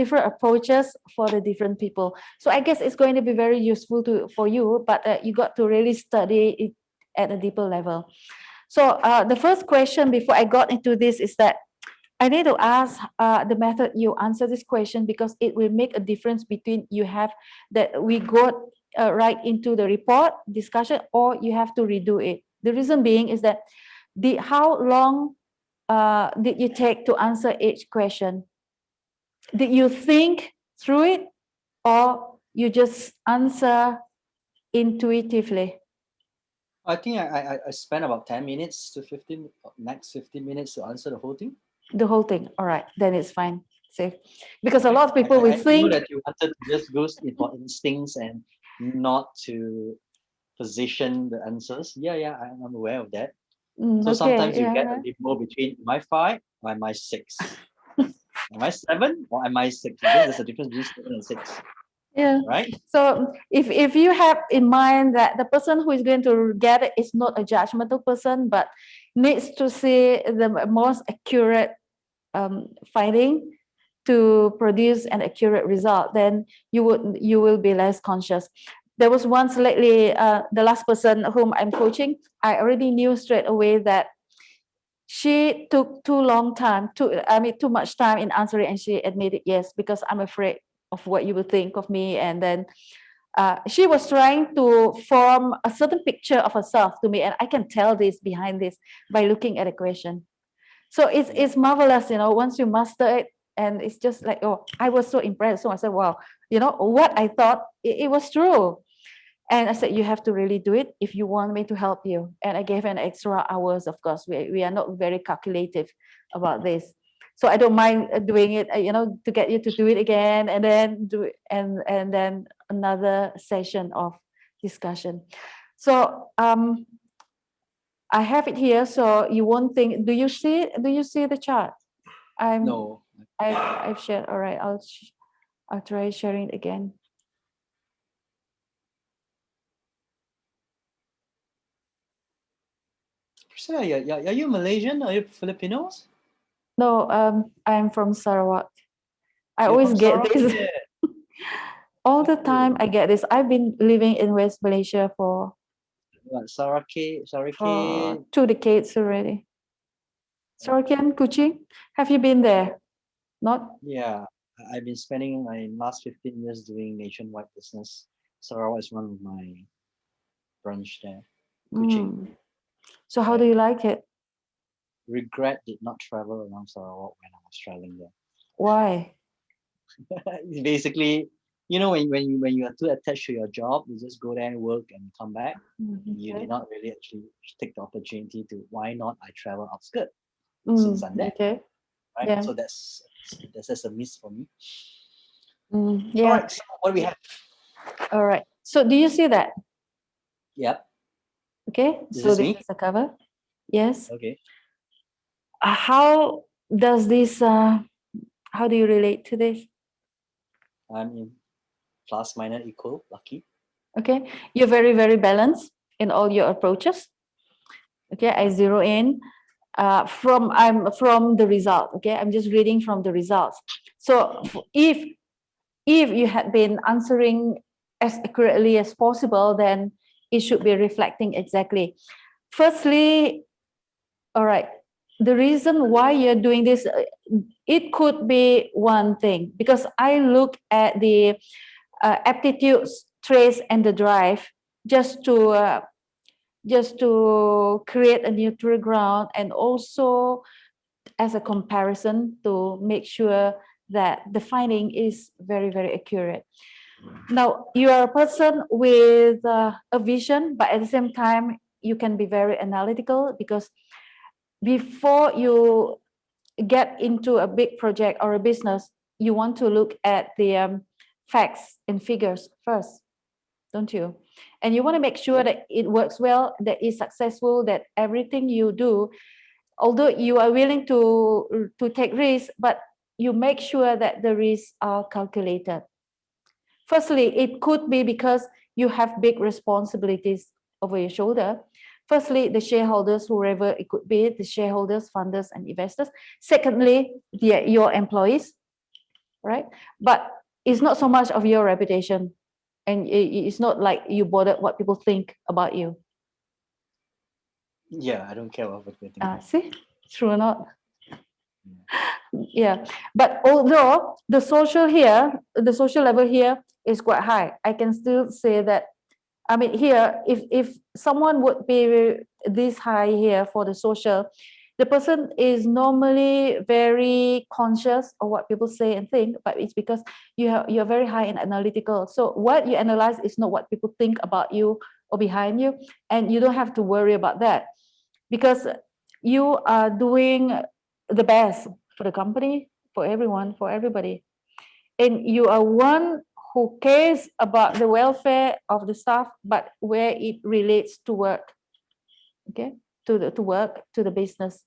different approaches for the different people. So I guess it's going to be very useful for you, but you got to really study it at a deeper level. So the first question before I got into this is that I need to ask the method you answer this question, because it will make a difference between you have that we got right into the report discussion, or you have to redo it. The reason being is that how long did you take to answer each question? Did you think through it, or you just answer intuitively? I think I spent about 10 minutes to 15, max 15 minutes to answer the whole thing. The whole thing. All right, then it's fine. Safe. Because a lot of people will I think know that you wanted to just go for instincts and not to position the answers. Yeah, I'm aware of that. So okay, sometimes you yeah, get right. a limbo between am I 5 or am I 6? Am I 7 or am I 6? Because there's a difference between 7 and 6, Yeah. right? So if you have in mind that the person who is going to get it is not a judgmental person, but needs to see the most accurate finding to produce an accurate result, then you will be less conscious. There was once lately, the last person whom I'm coaching, I already knew straight away that she took too much time in answering, and she admitted yes, because I'm afraid of what you will think of me. And then she was trying to form a certain picture of herself to me, and I can tell this behind this by looking at a question. So it's marvelous, once you master it, and it's just like, oh, I was so impressed. So I said, wow, what I thought, it was true. And I said, you have to really do it if you want me to help you. And I gave an extra hours, of course. We are not very calculative about this. So I don't mind doing it, to get you to do it again, and then do it, and then another session of discussion. So I have it here, so you won't think. Do you see the chart? No. I've shared. All right, I'll try sharing it again. Priscilla, are you Malaysian? Are you Filipinos? No, I'm from Sarawak. I You're always from get Sarawak? this Yeah. all the time. I get this. I've been living in West Malaysia for What, Sarawak? 2 decades already. Sarakian, Kuching, have you been there? Not? Yeah, I've been spending my last 15 years doing nationwide business. Sarawak is one of my branch there, Kuching. So how do you like it? Regret did not travel around Sarawak when I was traveling there. Why? Basically, when you are too attached to your job, you just go there and work and come back. You did not really actually take the opportunity to, why not I travel outskirts since I'm there, Okay. right? Yeah. So that's a miss for me. Yeah. All right, so what do we have? All right. So do you see that? Yep. Okay. Is So this this me? is the cover. Yes. Okay. How does this? How do you relate to this? I'm in plus minus equal lucky. Okay. You're very, very balanced in all your approaches. Okay. I zero in. I'm from the result. Okay, I'm just reading from the results. So if you had been answering as accurately as possible, then it should be reflecting exactly. Firstly, all right, the reason why you're doing this, it could be one thing, because I look at the aptitudes, traits, and the drive just to create a neutral ground, and also as a comparison to make sure that the finding is very, very accurate. Now, you are a person with a vision, but at the same time, you can be very analytical, because before you get into a big project or a business, you want to look at the facts and figures first, don't you? And you want to make sure that it works well, that it's successful, that everything you do, although you are willing to take risks, but you make sure that the risks are calculated. Firstly, it could be because you have big responsibilities over your shoulder. Firstly, the shareholders, whoever it could be, the shareholders, funders, and investors. Secondly, your employees. right? But it's not so much of your reputation, and it's not like you bothered what people think about you. Yeah, I don't care what people think. See, true or not? Yeah, but although the social level here is quite high, I can still say that, I mean, here, if someone would be this high here for the social, the person is normally very conscious of what people say and think, but it's because you're very high in analytical. So what you analyze is not what people think about you or behind you, and you don't have to worry about that, because you are doing the best for the company, for everyone, for everybody, and you are one who cares about the welfare of the staff, but where it relates to work, okay, to work, to the business.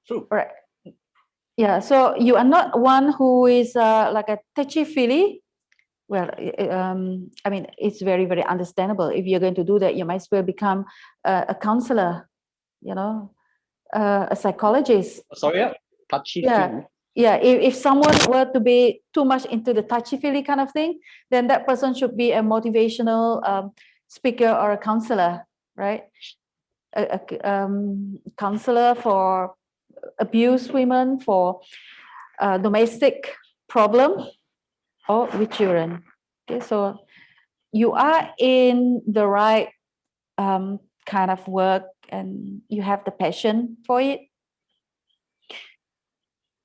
True. Right. Yeah, so you are not one who is like a touchy-feely. Well, I mean, it's very, very understandable. If you're going to do that, you might as well become a counselor, you know, a psychologist. Sorry, touchy Yeah, feely. yeah. If someone were to be too much into the touchy-feely kind of thing, then that person should be a motivational speaker or a counselor, right? A counselor for abused women, for domestic problem, or with children. Okay, so you are in the right kind of work, and you have the passion for it.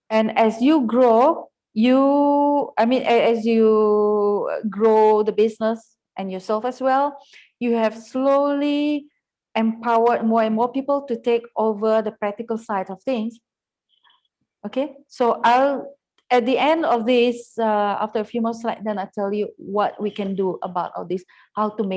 And as you grow, as you grow the business and yourself as well, you have slowly empowered more and more people to take over the practical side of things. Okay, so at the end of this, after a few more slides, then I'll tell you what we can do about all this, how to make